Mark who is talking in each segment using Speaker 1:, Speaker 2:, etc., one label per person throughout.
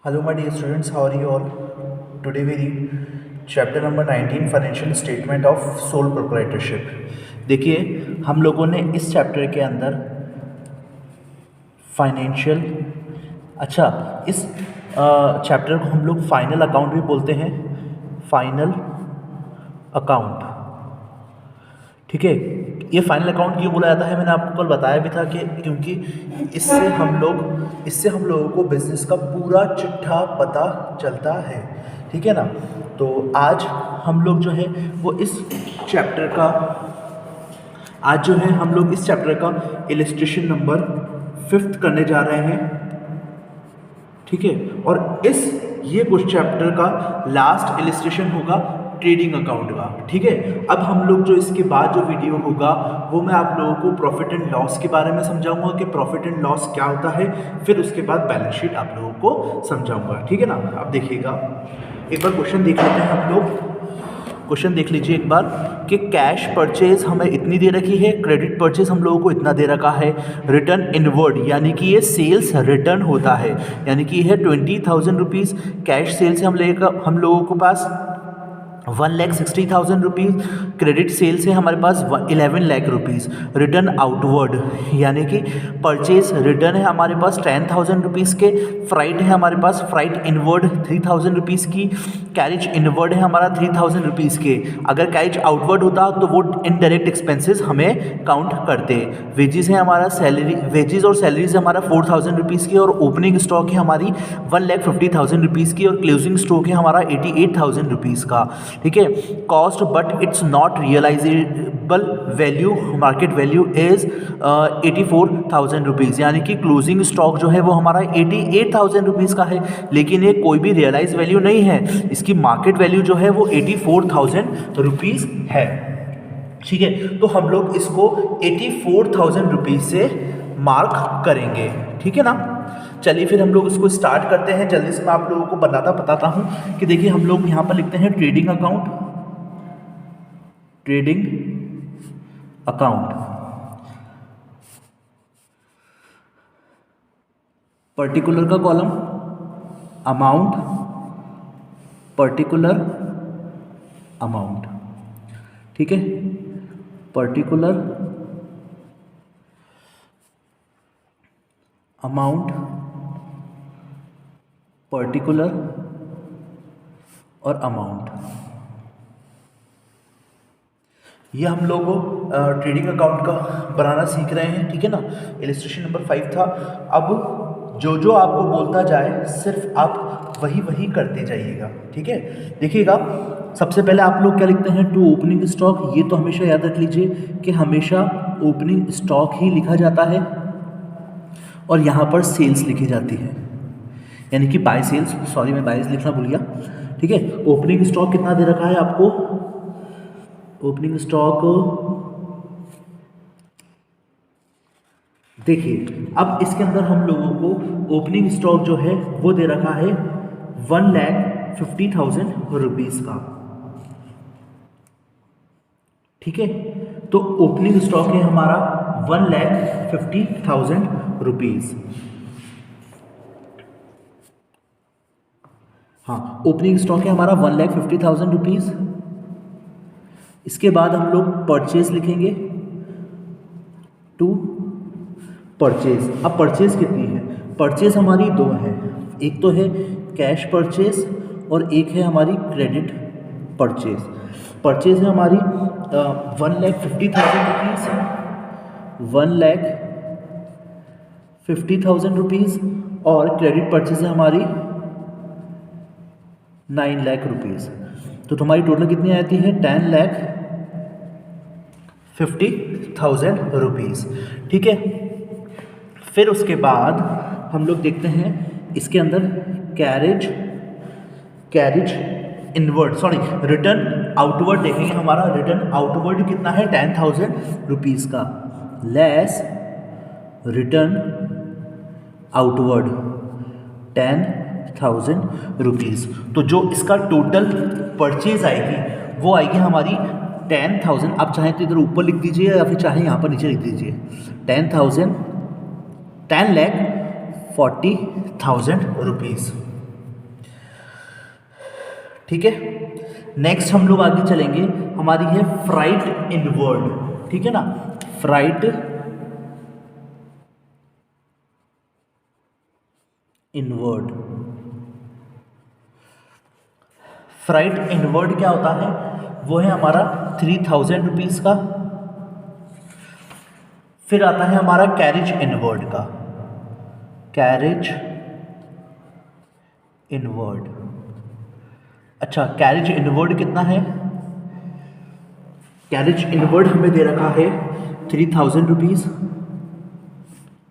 Speaker 1: Hello my dear students, how are you all? Today we read chapter number 19 financial statement of sole proprietorship. देखिए हम लोगों ने इस chapter के अंदर फाइनेंशियल इस चैप्टर को हम लोग फाइनल अकाउंट भी बोलते हैं, फाइनल अकाउंट। ठीक है, ये फाइनल अकाउंट क्यों बोला जाता है मैंने आपको कल बताया भी था कि क्योंकि इससे हम लोगों को बिजनेस का पूरा चिट्ठा पता चलता है। ठीक है ना। तो आज हम लोग जो है वो इस चैप्टर का इलस्ट्रेशन नंबर 5 करने जा रहे हैं। ठीक है, और ये कुछ चैप्टर का लास्ट इलस्ट्रेशन होगा ट्रेडिंग अकाउंट का। ठीक है, अब हम लोग जो इसके बाद जो वीडियो होगा वो मैं आप लोगों को प्रॉफिट एंड लॉस के बारे में समझाऊंगा कि प्रॉफिट एंड लॉस क्या होता है, फिर उसके बाद बैलेंस शीट आप लोगों को समझाऊंगा। ठीक है ना। अब देखिएगा, एक बार क्वेश्चन देख लेते हैं हम लोग। क्वेश्चन देख लीजिए एक बार कि कैश परचेज हमें इतनी दे रखी है, क्रेडिट परचेज हम लोगों को इतना दे रखा है, रिटर्न इनवर्ड यानी कि ये सेल्स रिटर्न होता है, यानी कि है 20,000 रुपीज़ कैश सेल से हम लोगों के पास 1,60,000 रुपीज़, क्रेडिट सेल से हमारे पास 11 लाख रुपीज़। रिटर्न आउटवर्ड यानी कि परचेज रिटर्न है हमारे पास 10,000 रुपीज़ के, फ्राइट है हमारे पास, फ्राइट इनवर्ड 3,000 रुपीज़ की, कैरिज इनवर्ड है हमारा 3,000 रुपीज़ के। अगर कैरिज आउटवर्ड होता तो वो इनडायरेक्ट एक्सपेंसेस हमें काउंट करते। वेजेस है हमारा, वेजेस और सैलरीज हमारा 4,000 रुपीज़ की, और ओपनिंग स्टॉक है हमारी 1,50,000 रुपीज़ की, और क्लोजिंग स्टॉक है हमारा 88,000 रुपीज़ का। ठीक है, cost but it's not realisable value, market value is 84,000 rupees, यानी कि क्लोजिंग स्टॉक जो है वो हमारा 88,000 रुपीज़ का है, लेकिन ये कोई भी रियलाइज वैल्यू नहीं है, इसकी मार्केट वैल्यू जो है वो 84,000 रुपीज़ है। ठीक है, तो हम लोग इसको 84,000 रुपीज़ से मार्क करेंगे। ठीक है ना। चलिए फिर हम लोग इसको स्टार्ट करते हैं। जल्दी से मैं आप लोगों को बताता हूँ कि देखिए हम लोग यहाँ पर लिखते हैं trading account, trading account, particular का कॉलम अमाउंट, पर्टिकुलर अमाउंट। ठीक है, पर्टिकुलर अमाउंट, पर्टिकुलर और अमाउंट, ये हम लोग ट्रेडिंग अकाउंट का बनाना सीख रहे हैं। ठीक है ना। इलस्ट्रेशन नंबर 5 था। अब जो आपको बोलता जाए सिर्फ आप वही करते जाइएगा। ठीक है, देखिएगा सबसे पहले आप लोग क्या लिखते हैं, टू ओपनिंग स्टॉक। ये तो हमेशा याद रख लीजिए कि हमेशा ओपनिंग स्टॉक ही लिखा जाता है, और यहाँ पर सेल्स लिखी जाती है, यानी कि बाय सेल्स। सॉरी, मैं बाय लिखना भूल गया। ठीक है, ओपनिंग स्टॉक कितना दे रखा है आपको, ओपनिंग स्टॉक देखिए। अब इसके अंदर हम लोगों को ओपनिंग स्टॉक जो है वो दे रखा है 1,50,000 रुपीज़ का। ठीक है, तो ओपनिंग स्टॉक है हमारा 1,50,000 रुपीज़। हाँ, ओपनिंग स्टॉक है हमारा 1,50,000 रुपीज़। इसके बाद हम लोग परचेज लिखेंगे, टू परचेज। अब परचेज कितनी है, परचेज हमारी 2 है, एक तो है कैश परचेज और एक है हमारी क्रेडिट परचेज। परचेज है हमारी 1,50,000 रुपीज़, 1,50,000 रुपीज़, और क्रेडिट परचेज है हमारी 9 लाख रुपीज़। तो तुम्हारी टोटल कितनी आती है, 10,50,000 रुपीज़। ठीक है, फिर उसके बाद हम लोग देखते हैं इसके अंदर कैरिज इनवर्ड, रिटर्न आउटवर्ड देखेंगे। हमारा रिटर्न आउटवर्ड कितना है, 10,000 रुपीज़ का, लेस रिटर्न आउटवर्ड 10,000 रुपीज़। तो जो इसका टोटल परचेज आएगी वो आएगी हमारी 10,000। आप चाहें तो इधर ऊपर लिख दीजिए या फिर चाहे यहाँ पर नीचे लिख दीजिए, 10,40,000 रुपीज़। ठीक है। नेक्स्ट हम लोग आगे चलेंगे, हमारी है फ्राइट इनवर्ड, ठीक है ना। फ्राइट इनवर्ड, फ्राइट इनवर्ड क्या होता है, वो है हमारा 3000 रुपीज़ का। फिर आता है हमारा कैरेज इनवर्ड का, कैरेज इनवर्ड। अच्छा, कैरेज इनवर्ड कितना है, कैरेज इनवर्ड हमें दे रखा है 3000 रुपीज़।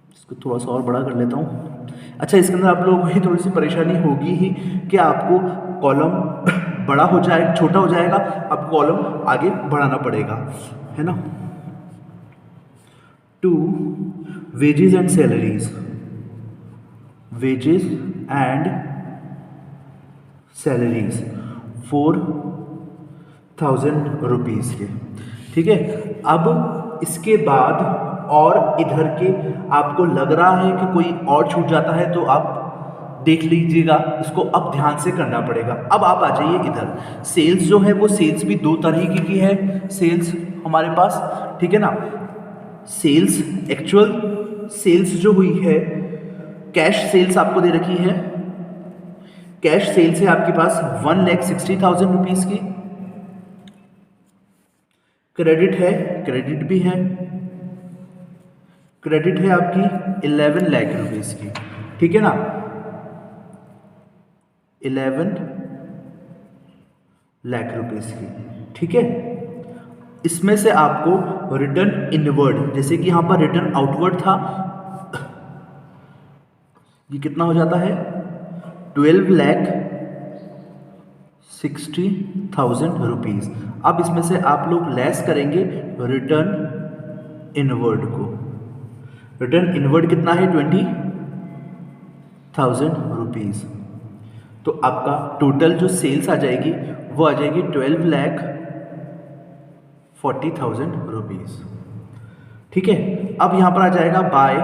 Speaker 1: इसको थोड़ा सा और बड़ा कर लेता हूँ। अच्छा, इसके अंदर आप लोगों को ही थोड़ी सी परेशानी होगी ही कि आपको कॉलम बड़ा हो जाए, छोटा हो जाएगा, आपको कॉलम आगे बढ़ाना पड़ेगा, है ना। To wages and salaries, wages and salaries 4000 rupees के, ठीक है। अब इसके बाद और इधर के आपको लग रहा है कि कोई और छूट जाता है तो आप देख लीजिएगा, इसको अब ध्यान से करना पड़ेगा। अब आप आ जाइए इधर, सेल्स जो है वो सेल्स भी दो तरीके की है सेल्स हमारे पास, ठीक है ना। सेल्स, एक्चुअल सेल्स जो हुई है, कैश सेल्स आपको दे रखी है, कैश सेल्स है आपके पास 1,60,000 रुपीज़ की। क्रेडिट है, क्रेडिट भी है, क्रेडिट है आपकी 11 लाख रुपीज़ की, ठीक है ना। 11 लाख रुपीज़ की, ठीक है। इसमें से आपको रिटर्न इनवर्ड, जैसे कि यहाँ पर रिटर्न आउटवर्ड था, ये कितना हो जाता है 12,60,000 रुपीज़। अब इसमें से आप लोग लेस करेंगे रिटर्न इनवर्ड को। रिटर्न इनवर्ड कितना है 20,000 रुपीज़। तो आपका टोटल जो सेल्स आ जाएगी वो आ जाएगी 12,40,000 रुपीज़, ठीक है। अब यहाँ पर आ जाएगा by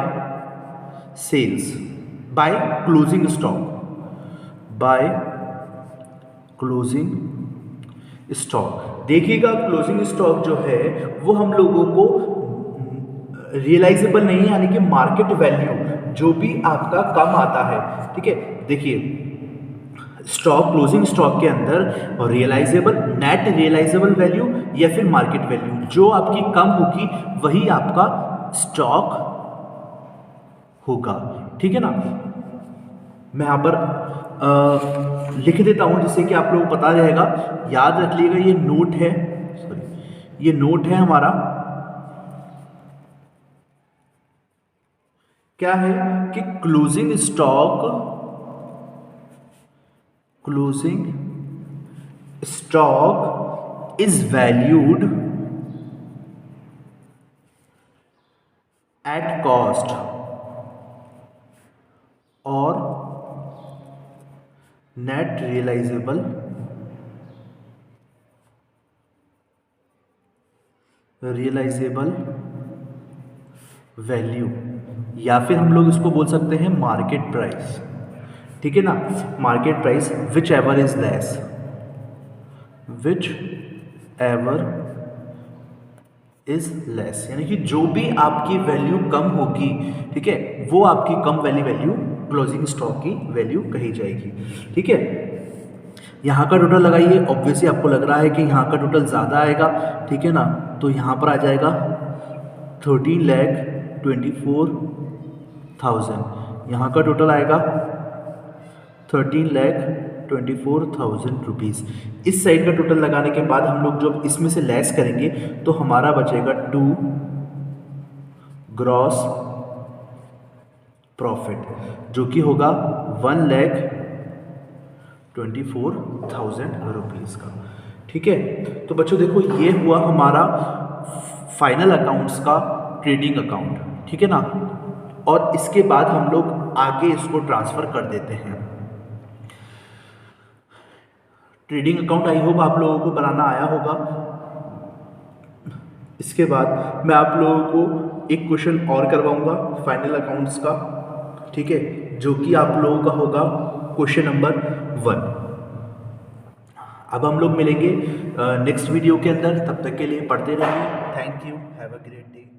Speaker 1: sales, by closing stock, by closing stock. देखिएगा क्लोजिंग स्टॉक जो है वो हम लोगों को रियलाइजेबल नहीं है, यानी कि मार्केट वैल्यू जो भी आपका कम आता है, ठीक है। देखिए स्टॉक, क्लोजिंग स्टॉक के अंदर रियलाइजेबल, नेट रियलाइजेबल वैल्यू या फिर मार्केट वैल्यू जो आपकी कम होगी वही आपका स्टॉक होगा, ठीक है ना। मैं यहाँ पर लिख देता हूँ जिससे कि आप लोगों को पता रहेगा, याद रख लीजिएगा। ये नोट है, सॉरी, ये नोट है हमारा, क्या है कि closing stock, closing stock is valued at cost और नेट रियलाइजेबल वैल्यू, या फिर हम लोग इसको बोल सकते हैं मार्केट प्राइस, ठीक है ना। Market price which ever is less, which ever is less, यानी कि जो भी आपकी वैल्यू कम होगी, ठीक है, वो आपकी कम वैल्यू क्लोजिंग स्टॉक की वैल्यू कही जाएगी, ठीक है। यहाँ का टोटल लगाइए, ऑब्वियसली आपको लग रहा है कि यहाँ का टोटल ज़्यादा आएगा, ठीक है ना। तो यहाँ पर आ जाएगा 13,24,000, यहाँ का टोटल आएगा 13,24,000 रुपीज़। इस साइड का टोटल लगाने के बाद हम लोग जब इसमें से लेस करेंगे तो हमारा बचेगा 2 ग्रॉस प्रॉफिट, जो कि होगा 1,24,000 रुपीज़ का, ठीक है। तो बच्चों देखो, ये हुआ हमारा फाइनल अकाउंट्स का ट्रेडिंग अकाउंट, ठीक है ना। और इसके बाद हम लोग आगे इसको ट्रांसफ़र कर देते हैं। ट्रेडिंग अकाउंट आई होप आप लोगों को बनाना आया होगा। इसके बाद मैं आप लोगों को एक क्वेश्चन और करवाऊंगा फाइनल अकाउंट्स का, ठीक है, जो कि आप लोगों का होगा क्वेश्चन नंबर 1। अब हम लोग मिलेंगे नेक्स्ट वीडियो के अंदर, तब तक के लिए पढ़ते रहिए। Thank you, have a great day.